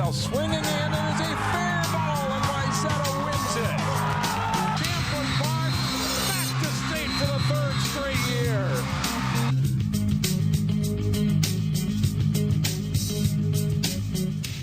Armstrong swinging in, and it is a fair ball, and Wayzata wins it. Champlin Park back to state for the third straight year.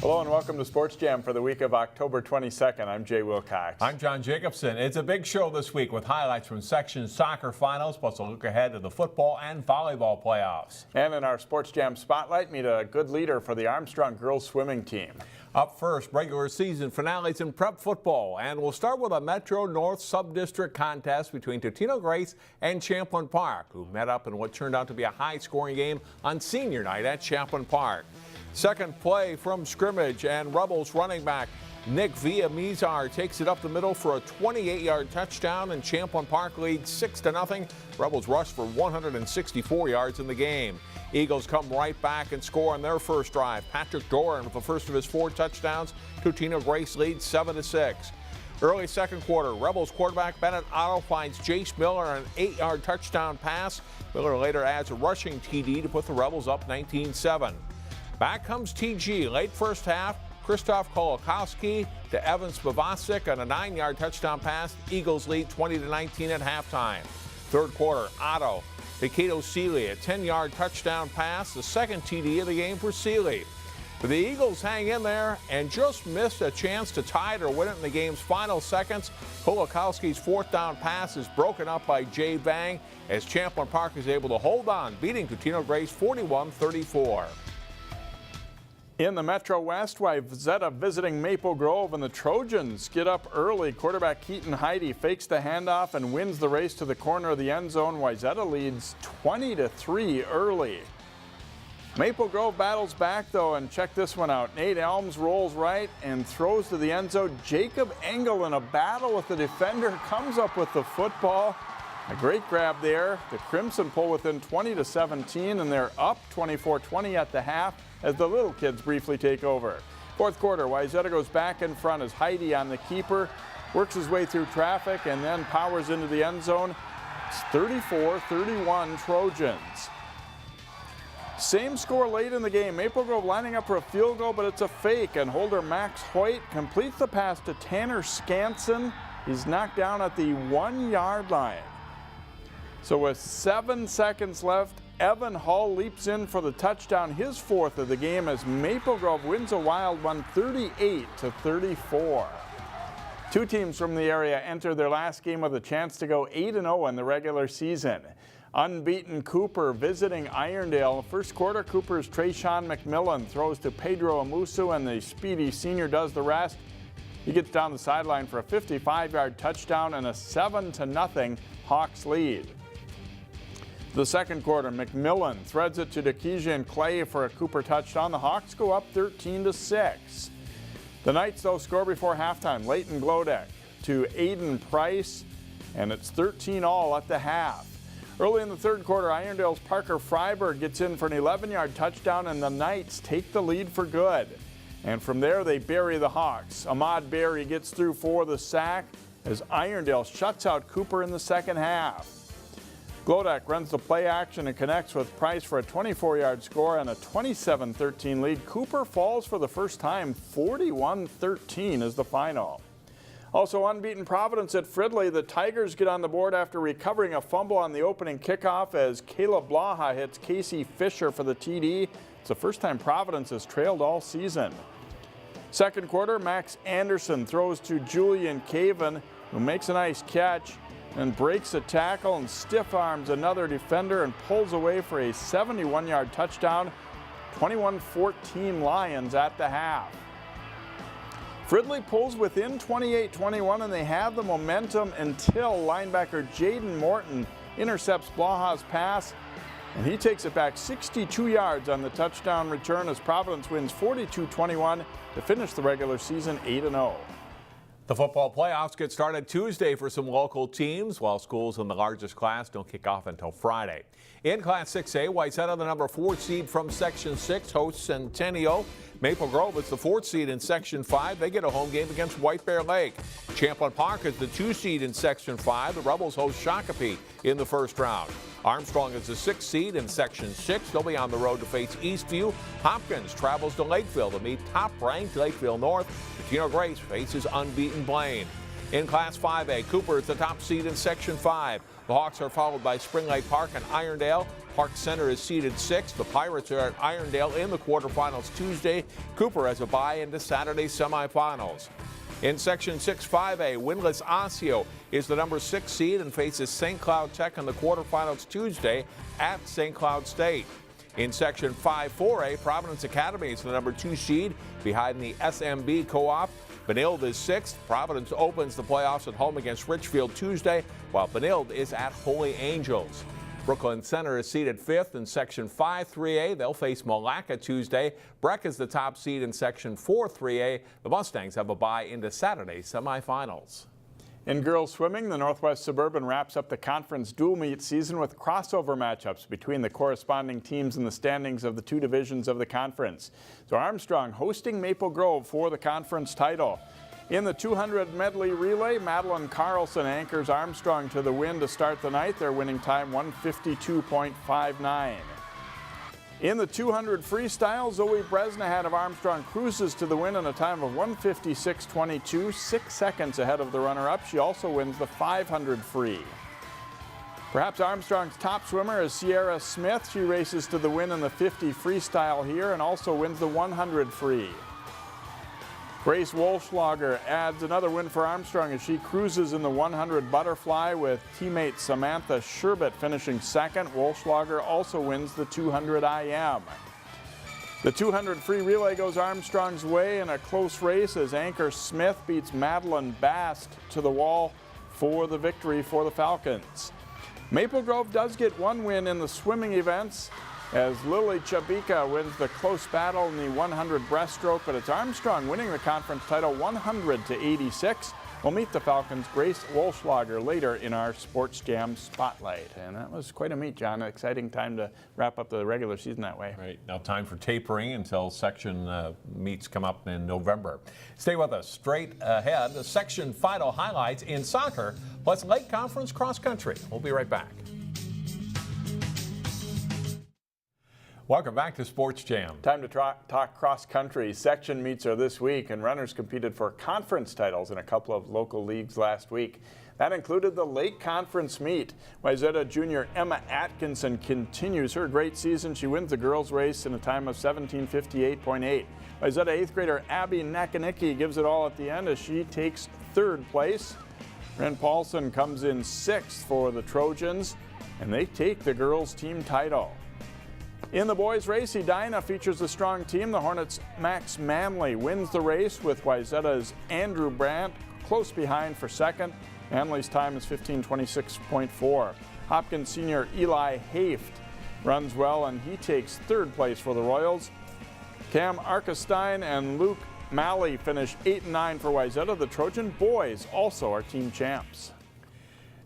Hello and welcome to Sports Jam for the week of October 22nd. I'm Jay Wilcox. I'm John Jacobson. It's a big show this week with highlights from section soccer finals, plus a look ahead to the football and volleyball playoffs. And in our Sports Jam spotlight, meet a good leader for the Armstrong girls swimming team. Up first, regular season finales in prep football, and we'll start with a Metro North Sub-District contest between Totino Grace and Champlin Park, who met up in what turned out to be a high-scoring game on senior night at Champlin Park. Second play from scrimmage, and Rebels running back Nick Villamizar takes it up the middle for a 28-yard touchdown, and Champlin Park leads 6-0. Rebels rush for 164 yards in the game. Eagles come right back and score on their first drive. Patrick Doran with the first of his 4 touchdowns. Totino Grace leads 7-6. Early second quarter, Rebels quarterback Bennett Otto finds Jace Miller on an 8-yard touchdown pass. Miller later adds a rushing TD to put the Rebels up 19-7. Back comes TG late first half. Krzysztof Kolakowski to Evan Spivacek on a 9-yard touchdown pass. Eagles lead 20-19 at halftime. Third quarter, Otto to Kato Seeley, a 10-yard touchdown pass, the second TD of the game for Seeley. But the Eagles hang in there and just missed a chance to tie it or win it in the game's final seconds. Kolakowski's 4th down pass is broken up by Jay Bang as Champlin Park is able to hold on, beating Totino Grace 41-34. In the Metro West, Wayzata visiting Maple Grove, and the Trojans get up early. Quarterback Keaton Heidi fakes the handoff and wins the race to the corner of the end zone. Wayzata leads 20-3 early. Maple Grove battles back, though, and check this one out. Nate Elms rolls right and throws to the end zone. Jacob Engel, in a battle with the defender, comes up with the football. A great grab there. The Crimson pull within 20-17, and they're up 24-20 at the half as the little kids briefly take over. Fourth quarter, Wayzata goes back in front as Heidi on the keeper works his way through traffic and then powers into the end zone. It's 34-31 Trojans. Same score late in the game. Maple Grove lining up for a field goal, but it's a fake, and holder Max Hoyt completes the pass to Tanner Skansen. He's knocked down at the 1-yard line. So with 7 seconds left, Evan Hull leaps in for the touchdown, his 4th of the game, as Maple Grove wins a wild one 38-34. 2 teams from the area enter their last game with a chance to go 8-0 in the regular season. Unbeaten Cooper visiting Irondale. First quarter, Cooper's Trayshawn McMillan throws to Pedro Amusu, and the speedy senior does the rest. He gets down the sideline for a 55-yard touchdown and a 7-0 Hawks lead. The second quarter, McMillan threads it to Dekejian Clay for a Cooper touchdown. The Hawks go up 13-6. The Knights, though, score before halftime. Leighton Glodek to Aiden Price, and it's 13-all at the half. Early in the third quarter, Irondale's Parker Freiberg gets in for an 11-yard touchdown, and the Knights take the lead for good. And from there, they bury the Hawks. Ahmad Berry gets through for the sack as Irondale shuts out Cooper in the second half. Glodek runs the play action and connects with Price for a 24-yard score and a 27-13 lead. Cooper falls for the first time. 41-13 is the final. Also unbeaten Providence at Fridley. The Tigers get on the board after recovering a fumble on the opening kickoff as Caleb Blaha hits Casey Fisher for the TD. It's the first time Providence has trailed all season. Second quarter, Max Anderson throws to Julian Caven, who makes a nice catch and breaks a tackle and stiff arms another defender and pulls away for a 71-yard touchdown. 21-14 Lions at the half. Fridley pulls within 28-21, and they have the momentum until linebacker Jaden Morton intercepts Blaha's pass, and he takes it back 62 yards on the touchdown return as Providence wins 42-21 to finish the regular season 8-0. The football playoffs get started Tuesday for some local teams, while schools in the largest class don't kick off until Friday. In Class 6A, Wayzata, the number 4 seed from Section 6, hosts Centennial. Maple Grove is the 4th seed in Section 5. They get a home game against White Bear Lake. Champlin Park is the 2 seed in Section 5. The Rebels host Shakopee in the first round. Armstrong is the 6th seed in Section 6. They'll be on the road to face Eastview. Hopkins travels to Lakeville to meet top-ranked Lakeville North. Totino Grace faces unbeaten Blaine. In Class 5A, Cooper is the top seed in Section 5. The Hawks are followed by Spring Lake Park and Irondale. Park Center is seeded 6th. The Pirates are at Irondale in the quarterfinals Tuesday. Cooper has a bye into Saturday's semifinals. In Section 6-5A, winless Osseo is the number 6 seed and faces St. Cloud Tech in the quarterfinals Tuesday at St. Cloud State. In Section 5-4A, Providence Academy is the number 2 seed behind the SMB Co-op. Benilde is 6th. Providence opens the playoffs at home against Richfield Tuesday, while Benilde is at Holy Angels. Brooklyn Center is seeded 5th in Section 5-3A. They'll face Malacca Tuesday. Breck is the top seed in Section 4-3A. The Mustangs have a bye into Saturday's semifinals. In girls swimming, the Northwest Suburban wraps up the conference dual meet season with crossover matchups between the corresponding teams in the standings of the 2 divisions of the conference. So Armstrong hosting Maple Grove for the conference title. In the 200 medley relay, Madeline Carlson anchors Armstrong to the win to start the night. Their winning time 1:52.59. In the 200 freestyle, Zoe Bresnahat of Armstrong cruises to the win in a time of 1:56.22, 6 seconds ahead of the runner-up. She also wins the 500 free. Perhaps Armstrong's top swimmer is Sierra Smith. She races to the win in the 50 freestyle here and also wins the 100 free. Grace Wollschlager adds another win for Armstrong as she cruises in the 100 butterfly with teammate Samantha Sherbet finishing 2nd. Wollschlager also wins the 200 IM. The 200 free relay goes Armstrong's way in a close race as anchor Smith beats Madeline Bast to the wall for the victory for the Falcons. Maple Grove does get one win in the swimming events as Lily Chabika wins the close battle in the 100 breaststroke, but it's Armstrong winning the conference title 100-86. We'll meet the Falcons' Grace Wollschlager later in our Sports Jam Spotlight. And that was quite a meet, John. An exciting time to wrap up the regular season that way. Right. Now time for tapering until section meets come up in November. Stay with us. Straight ahead, the section final highlights in soccer, plus Lake Conference cross country. We'll be right back. Welcome back to Sports Jam. Time to talk cross country. Section meets are this week, and runners competed for conference titles in a couple of local leagues last week. That included the Lake Conference meet. Wayzata junior Emma Atkinson continues her great season. She wins the girls' race in a time of 17:58.8. Wayzata 8th grader Abby Nakanicki gives it all at the end as she takes 3rd place. Ren Paulson comes in 6th for the Trojans, and they take the girls' team title. In the boys' race, Edina features a strong team. The Hornets' Max Manley wins the race with Wayzata's Andrew Brandt close behind for 2nd. Manley's time is 15:26.4. Hopkins senior Eli Haft runs well, and he takes 3rd place for the Royals. Cam Arkestein and Luke Malley finish 8 and 9 for Wayzata. The Trojan boys also are team champs.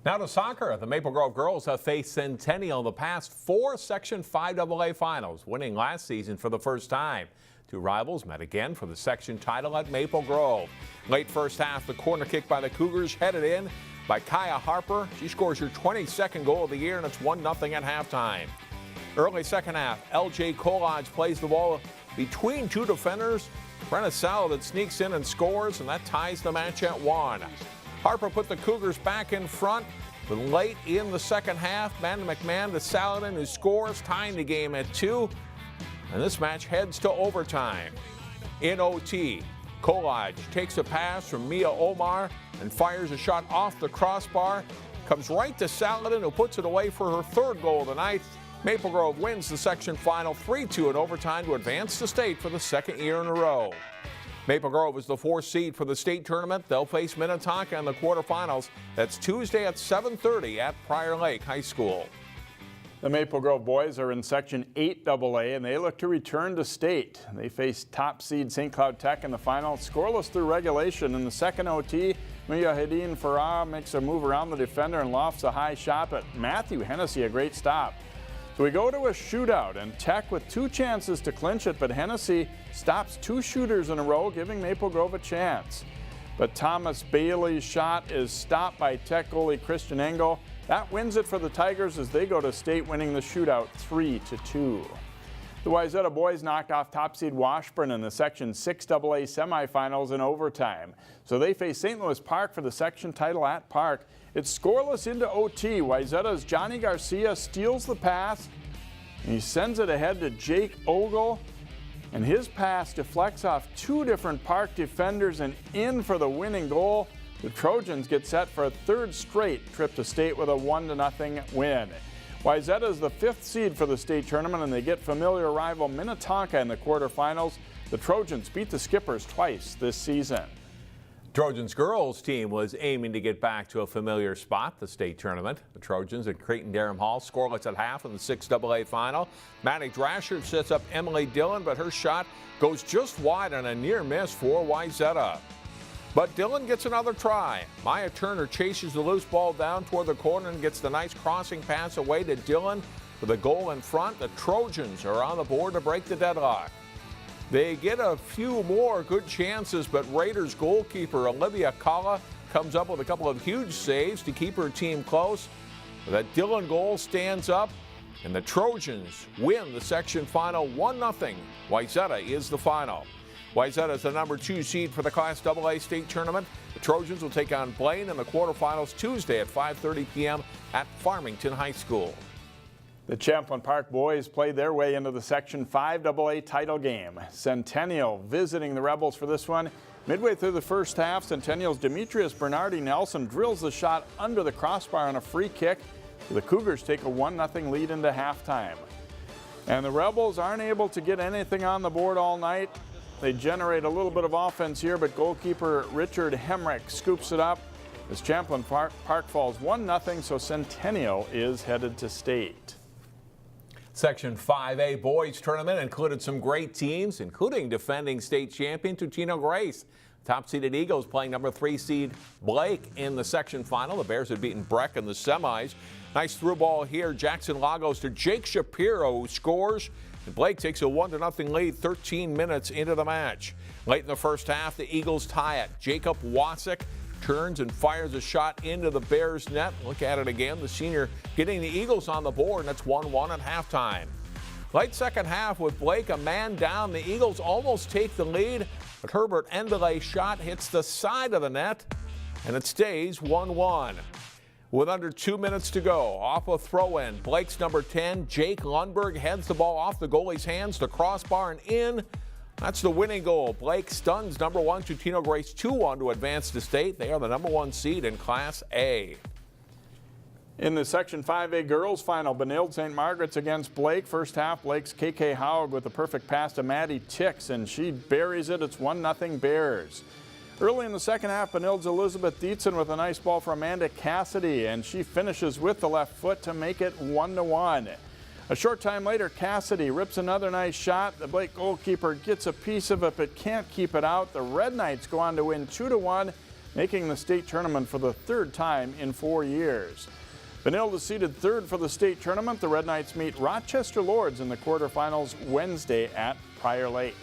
Now to soccer. The Maple Grove girls have faced Centennial in the past 4 Section 5AA finals, winning last season for the first time. 2 rivals met again for the section title at Maple Grove. Late first half, the corner kick by the Cougars headed in by Kaya Harper. She scores her 22nd goal of the year, and it's 1-0 at halftime. Early second half, LJ Kolodge plays the ball between 2 defenders. Brenna Saladin sneaks in and scores, and that ties the match at 1. Harper put the Cougars back in front, but late in the second half, Amanda McMahon to Saladin, who scores, tying the game at 2. And this match heads to overtime. In OT, Kolodge takes a pass from Mia Omar and fires a shot off the crossbar. Comes right to Saladin, who puts it away for her 3rd goal of the night. Maple Grove wins the section final 3-2 in overtime to advance to state for the 2nd year in a row. Maple Grove is the 4th seed for the state tournament. They'll face Minnetonka in the quarterfinals. That's Tuesday at 7:30 at Prior Lake High School. The Maple Grove boys are in Section 8AA, and they look to return to state. They face top seed St. Cloud Tech in the final, scoreless through regulation. In the second OT, Mujahideen Farah makes a move around the defender and lofts a high shot, but Matthew Hennessy a great stop. So we go to a shootout, and Tech with 2 chances to clinch it, but Hennessy stops 2 shooters in a row, giving Maple Grove a chance. But Thomas Bailey's shot is stopped by Tech goalie Christian Engel. That wins it for the Tigers as they go to state, winning the shootout 3-2. The Wayzata boys knocked off top seed Washburn in the Section 6AA semifinals in overtime. So they face St. Louis Park for the section title at Park. It's scoreless into OT. Wayzata's Johnny Garcia steals the pass, and he sends it ahead to Jake Ogle. And his pass deflects off 2 different Park defenders and in for the winning goal. The Trojans get set for a 3rd straight trip to state with a 1-0 win. Wayzata is the 5th seed for the state tournament, and they get familiar rival Minnetonka in the quarterfinals. The Trojans beat the Skippers twice this season. Trojans girls team was aiming to get back to a familiar spot, the state tournament. The Trojans at Creighton-Durham Hall scoreless at half in the 6AA final. Maddie Drasher sets up Emily Dillon, but her shot goes just wide on a near miss for Wayzata. But Dillon gets another try. Maya Turner chases the loose ball down toward the corner and gets the nice crossing pass away to Dillon for the goal in front. The Trojans are on the board to break the deadlock. They get a few more good chances, but Raiders goalkeeper Olivia Kalla comes up with a couple of huge saves to keep her team close. That Dillon goal stands up, and the Trojans win the section final 1-0. Wayzata is the final. Wayzata is the number 2 seed for the Class AA state tournament. The Trojans will take on Blaine in the quarterfinals Tuesday at 5:30 p.m. at Farmington High School. The Champlin Park boys played their way into the Section 5 AA title game. Centennial visiting the Rebels for this one. Midway through the first half, Centennial's Demetrius Bernardi Nelson drills the shot under the crossbar on a free kick. The Cougars take a 1-0 lead into halftime. And the Rebels aren't able to get anything on the board all night. They generate a little bit of offense here, but goalkeeper Richard Hemrick scoops it up as Champlin Park falls 1-0, so Centennial is headed to state. Section 5A boys tournament included some great teams, including defending state champion Totino Grace. Top-seeded Eagles playing number 3 seed Blake in the section final. The Bears had beaten Breck in the semis. Nice through ball here. Jackson Lagos to Jake Shapiro, who scores. And Blake takes a 1-0 lead 13 minutes into the match. Late in the first half, the Eagles tie it. Jacob Wasik turns and fires a shot into the Bears' net. Look at it again. The senior getting the Eagles on the board, and that's 1-1 at halftime. Late second half with Blake a man down. The Eagles almost take the lead, but Herbert Endelay's shot hits the side of the net, and it stays 1-1. With under 2 minutes to go, off a throw-in, Blake's number 10, Jake Lundberg, heads the ball off the goalie's hands to crossbar and in. That's the winning goal. Blake stuns number 1 Totino Grace 2-1 to advance to state. They are the number 1 seed in Class A. In the Section 5A girls final, Benilde St. Margaret's against Blake. First half, Blake's KK Haug with a perfect pass to Maddie Tix, and she buries it. It's 1-0 Bears. Early in the second half, Benilde's Elizabeth Dietzen with a nice ball for Amanda Cassidy, and she finishes with the left foot to make it 1-1. A short time later, Cassidy rips another nice shot. The Blake goalkeeper gets a piece of it but can't keep it out. The Red Knights go on to win 2-1, making the state tournament for the 3rd time in 4 years. Benilde is seeded 3rd for the state tournament. The Red Knights meet Rochester Lords in the quarterfinals Wednesday at Prior Lake.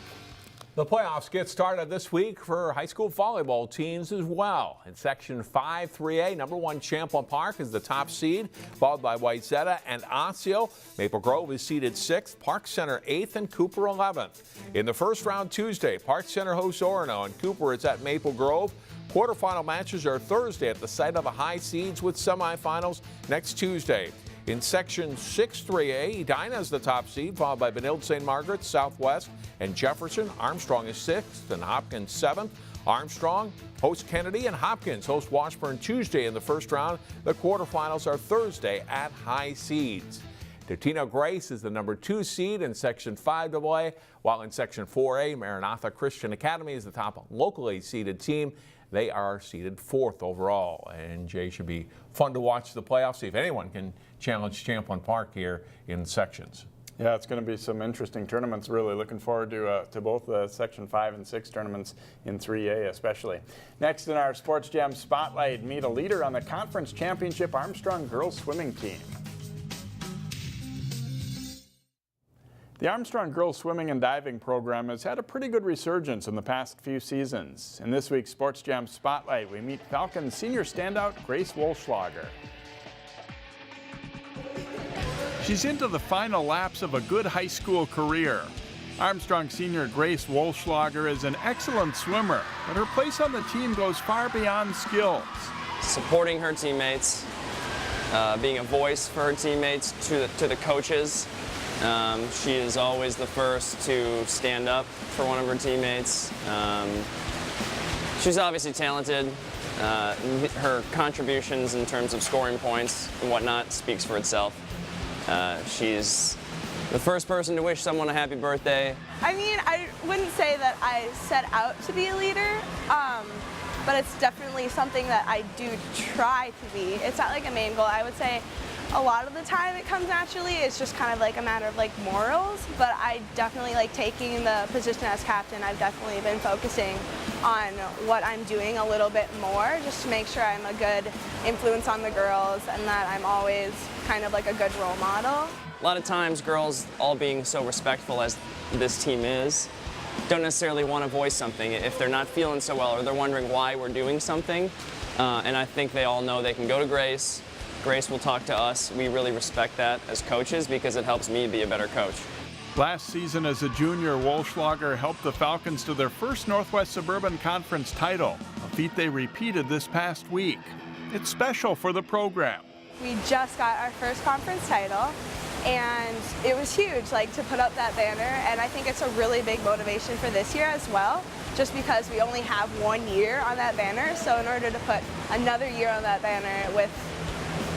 The playoffs get started this week for high school volleyball teams as well. In Section 5 3A, number 1 Champlin Park is the top seed, followed by Wayzata and Osseo. Maple Grove is seeded 6th, Park Center 8th, and Cooper 11th. In the first round Tuesday, Park Center hosts Orono, and Cooper is at Maple Grove. Quarterfinal matches are Thursday at the site of the high seeds, with semifinals next Tuesday. In Section 6-3A, Edina is the top seed, followed by Benilde St. Margaret, Southwest, and Jefferson. Armstrong is 6th, and Hopkins 7th. Armstrong hosts Kennedy, and Hopkins hosts Washburn Tuesday in the first round. The quarterfinals are Thursday at high seeds. Totino Grace is the number 2 seed in Section 5AA, while in Section 4A, Maranatha Christian Academy is the top locally seeded team. They are seeded 4th overall, and Jay, should be fun to watch the playoffs, see if anyone can challenge Champlin Park here in sections. Yeah, it's going to be some interesting tournaments. Really looking forward to both the Section 5 and 6 tournaments in 3A especially. Next in our Sports Jam Spotlight, meet a leader on the conference championship Armstrong girls swimming team. The Armstrong girls swimming and diving program has had a pretty good resurgence in the past few seasons. In this week's Sports Jam Spotlight, we meet Falcons senior standout Grace Wollschlager. She's into the final laps of a good high school career. Armstrong senior Grace Wollschlager is an excellent swimmer, but her place on the team goes far beyond skills. Supporting her teammates, being a voice for her teammates to the coaches. She is always the first to stand up for one of her teammates. She's obviously talented. Her contributions in terms of scoring points and whatnot speaks for itself. She's the first person to wish someone a happy birthday. I mean, I wouldn't say that I set out to be a leader, but it's definitely something that I do try to be. It's not like a main goal. I would say a lot of the time it comes naturally. It's just kind of like a matter of like morals, but I definitely like taking the position as captain. I've definitely been focusing on what I'm doing a little bit more just to make sure I'm a good influence on the girls and that I'm always kind of like a good role model. A lot of times girls, all being so respectful as this team is, don't necessarily want to voice something if they're not feeling so well or they're wondering why we're doing something. And I think they all know they can go to Grace. Grace will talk to us. We really respect that as coaches because it helps me be a better coach. Last season as a junior, Wollschlager helped the Falcons to their first Northwest Suburban Conference title, a feat they repeated this past week. It's special for the program. We just got our first conference title, and it was huge, like, to put up that banner, and I think it's a really big motivation for this year as well, just because we only have 1 year on that banner, so in order to put another year on that banner with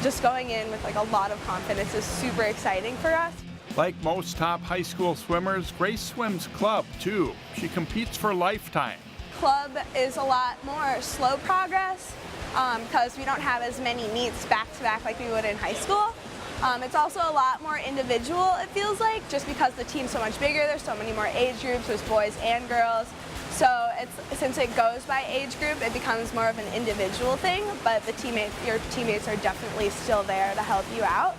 just going in with like a lot of confidence is super exciting for us. Like most top high school swimmers, Grace swims club too. She competes for lifetime. Club is a lot more slow progress because we don't have as many meets back to back like we would in high school. It's also a lot more individual, it feels like, just because the team's so much bigger. There's so many more age groups, there's boys and girls. So since it goes by age group, it becomes more of an individual thing, but your teammates are definitely still there to help you out.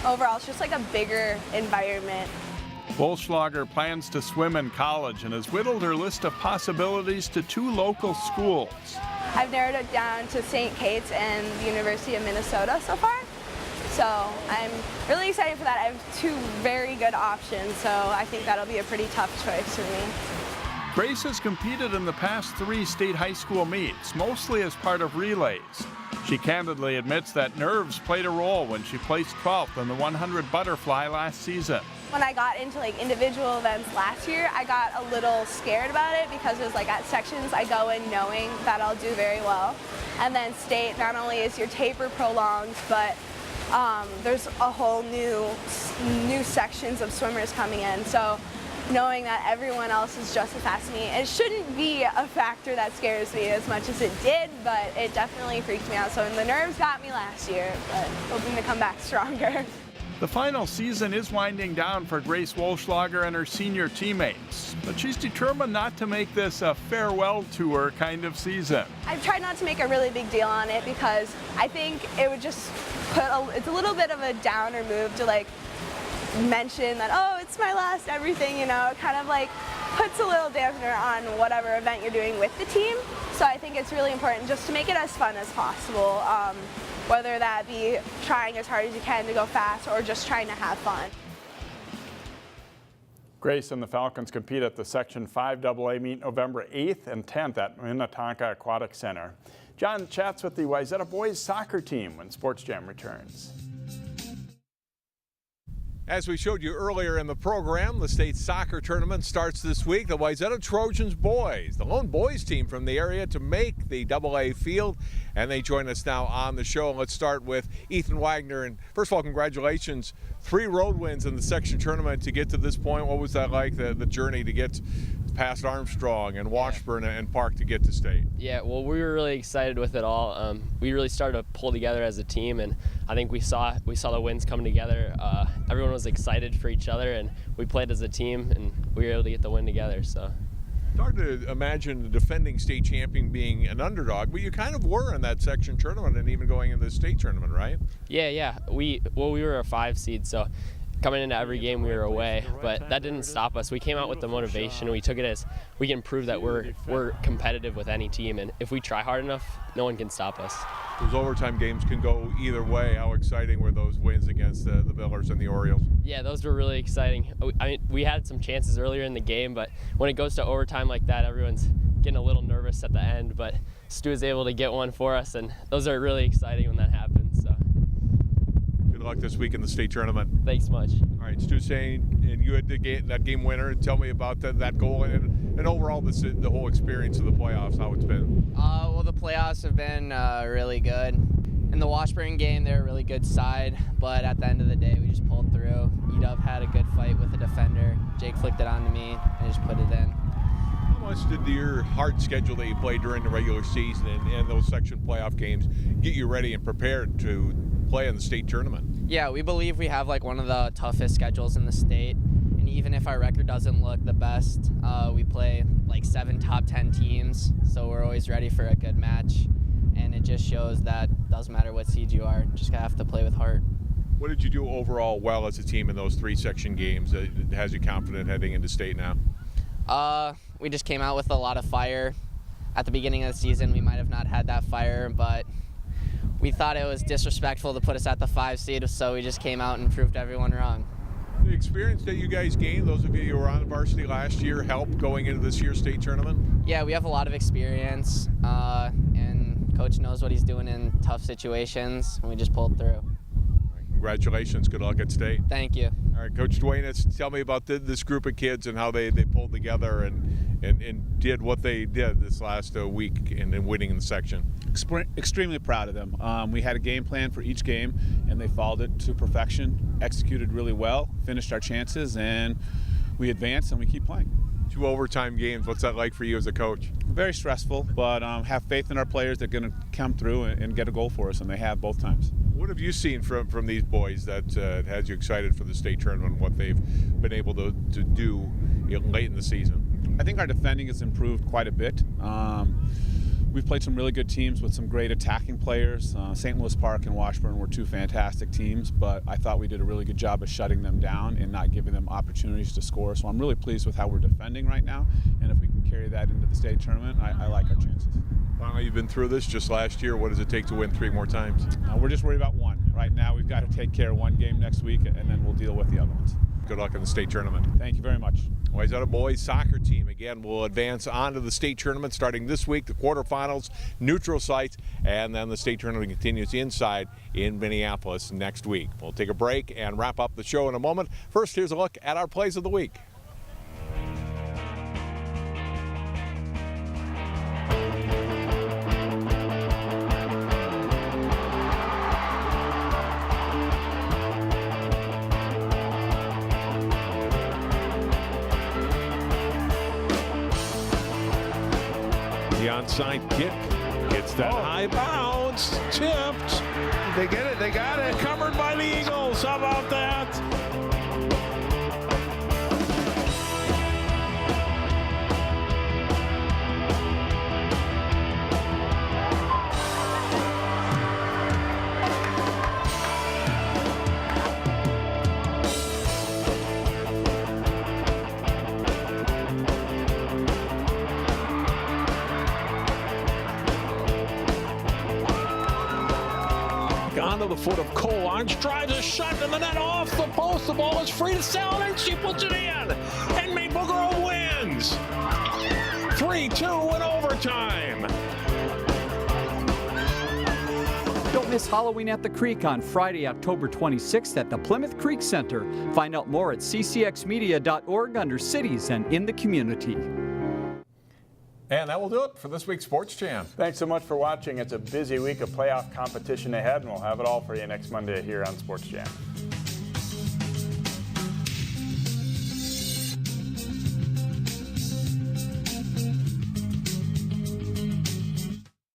Overall, it's just like a bigger environment. Wollschlager plans to swim in college and has whittled her list of possibilities to 2 local schools. I've narrowed it down to St. Kate's and the University of Minnesota so far. So I'm really excited for that. I have 2 very good options, so I think that'll be a pretty tough choice for me. Grace has competed in the past 3 state high school meets, mostly as part of relays. She candidly admits that nerves played a role when she placed 12th in the 100 butterfly last season. When I got into like individual events last year, I got a little scared about it because it was like at sections I go in knowing that I'll do very well. And then state, not only is your taper prolonged, but there's a whole new sections of swimmers coming in. So knowing that everyone else is just as fast as me, it shouldn't be a factor that scares me as much as it did, but it definitely freaked me out. So the nerves got me last year, but hoping to come back stronger. The final season is winding down for Grace Wollschlager and her senior teammates, but she's determined not to make this a farewell tour kind of season. I've tried not to make a really big deal on it because I think it would just it's a little bit of a downer move to like mention that, oh, it's my last everything, you know. It kind of like puts a little dampener on whatever event you're doing with the team. So I think it's really important just to make it as fun as possible, whether that be trying as hard as you can to go fast or just trying to have fun. Grace and the Falcons compete at the Section 5 AA meet November 8th and 10th at Minnetonka Aquatic Center. John chats with the Wayzata boys soccer team when Sports Jam returns. As we showed you earlier in the program, the state soccer tournament starts this week. The Wayzata Trojans boys, the lone boys team from the area to make the AA field, and they join us now on the show. Let's start with Ethan Wagner. And first of all, congratulations. 3 road wins in the section tournament to get to this point. What was that like, the journey to get past Armstrong and Washburn and Park to get to state? Yeah, well, we were really excited with it all. We really started to pull together as a team, and I think we saw the wins coming together. Everyone was excited for each other, and we played as a team, and we were able to get the win together. So It's hard to imagine the defending state champion being an underdog, but you kind of were in that section tournament and even going into the state tournament, right? Yeah. We were a 5 seed, so coming into every game we were away, but that didn't stop us. We came out with the motivation. We took it as we can prove that we're competitive with any team, and if we try hard enough, no one can stop us. Those overtime games can go either way. How exciting were those wins against the Millers and the Orioles? Yeah, those were really exciting. I mean, we had some chances earlier in the game, but when it goes to overtime like that, everyone's getting a little nervous at the end, but Stu was able to get one for us, and those are really exciting when that happens. So. Good luck this week in the state tournament. Thanks much. All right, Stu, Sain, and you had that game winner. Tell me about that goal and overall the whole experience of the playoffs, how it's been. Well, the playoffs have been really good. In the Washburn game, they're a really good side, but at the end of the day, we just pulled through. Edub had a good fight with the defender. Jake flicked it onto me and just put it in. How much did your hard schedule that you played during the regular season and those section playoff games get you ready and prepared to play in the state tournament? Yeah, we believe we have like one of the toughest schedules in the state, and even if our record doesn't look the best, we play like 7 top 10 teams, so we're always ready for a good match, and it just shows that it doesn't matter what seed you are, just have to play with heart. What did you do overall well as a team in those 3 section games that has you confident heading into state now? We just came out with a lot of fire. At the beginning of the season, we might have not had that fire, but we thought it was disrespectful to put us at the 5 seed, so we just came out and proved everyone wrong. The experience that you guys gained, those of you who were on varsity last year, helped going into this year's state tournament? Yeah, we have a lot of experience, and Coach knows what he's doing in tough situations, and we just pulled through. Congratulations. Good luck at state. Thank you. All right, Coach Duenas, tell me about this group of kids and how they pulled together and did what they did this last week in winning in the section. Extremely proud of them. We had a game plan for each game, and they followed it to perfection, executed really well, finished our chances, and we advanced, and we keep playing. 2 overtime games. What's that like for you as a coach? Very stressful, but have faith in our players. They're going to come through and get a goal for us, and they have both times. What have you seen from these boys that has you excited for the state tournament and what they've been able to do late in the season? I think our defending has improved quite a bit. We've played some really good teams with some great attacking players. St. Louis Park and Washburn were 2 fantastic teams, but I thought we did a really good job of shutting them down and not giving them opportunities to score. So I'm really pleased with how we're defending right now, and if we can carry that into the state tournament, I like our chances. Finally, you've been through this just last year. What does it take to win 3 more times? We're just worried about 1. Right now, we've got to take care of 1 game next week, and then we'll deal with the other ones. Good luck in the state tournament. Thank you very much. Wayzata boys soccer team again will advance on to the state tournament starting this week. The quarterfinals, neutral sites, and then the state tournament continues inside in Minneapolis next week. We'll take a break and wrap up the show in a moment. First, here's a look at our plays of the week. The onside kick gets that high bounce, tipped. They get it, they got it. Covered by the Eagles. How about that? Onto the foot of Cole. Arms drives a shot to the net off the post. The ball is free to Sain, and she puts it in. And Maple Grove wins. 3-2 in overtime. Don't miss Halloween at the Creek on Friday, October 26th at the Plymouth Creek Center. Find out more at ccxmedia.org under Cities and in the Community. And that will do it for this week's Sports Jam. Thanks so much for watching. It's a busy week of playoff competition ahead, and we'll have it all for you next Monday here on Sports Jam.